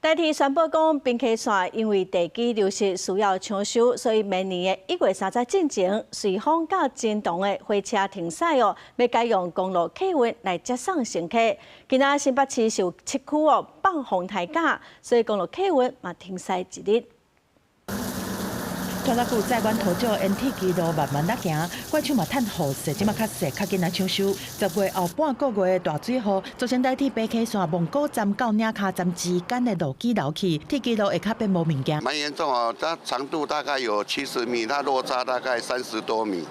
代替宣布讲，滨溪线因为地基流失需要抢修，所以明年的1月3日进前，随风到金洞的火车停驶哦，要改用公路客运来接送乘客。今仔新北市受7区哦放风台假，所以公路客运嘛停驶一日。 拖拉机载阮头少沿铁基路慢慢仔行，怪手嘛趁雨势，即马较细，较紧来抢修。10月后半个月的大水雨，造成代替北溪线蒙古站到岭卡站之间的路基流去，铁基路会较变无物件。蛮严重哦，它长度大概有70米，它落差大概30多米，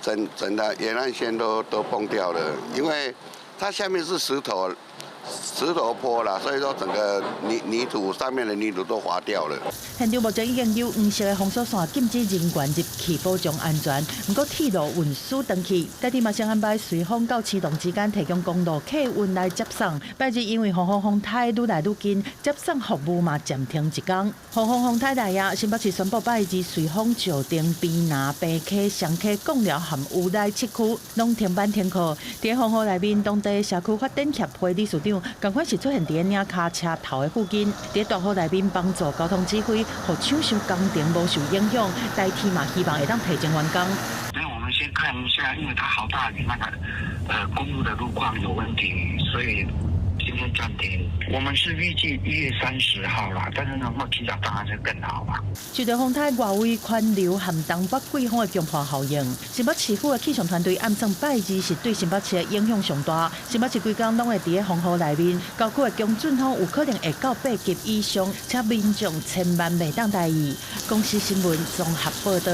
整的沿岸线都崩掉了，因为它下面是石头坡啦，所以说整个泥土上面的泥土都滑掉了。现场目前已经有黄色的封锁线，禁止人员入去保障安全。不过铁路运输登去，代替马上安排随风到市洞之间提供公路客运来接送。拜日因为风台愈来愈近，接送服务嘛暂停一天。风台来啊，新北市宣布拜日随风石碇、卑南、北溪、双溪、贡寮含乌来7区拢停班停课。在风雨内面，当地社区发展协会理事长赶快是出现伫岭卡车头的附近，在大雨内面帮助交通指挥，和抢修工程无受影响。代替嘛，希望会当提前完工。所以我们先看一下，因为它好大雨，那个公路的路况有问题，所以今天暂停。我们是预计1月30号啦，但是能够提早当然是更好啦。受到风台外围环流含东北季风的强破效应，新北市府的气象团队暗算拜日是对新北市的影响上大。新北市规工拢会伫咧风雨内面，高区的强阵风有可能会到8级以上，请民众千万袂当大意。公司新闻综合报道。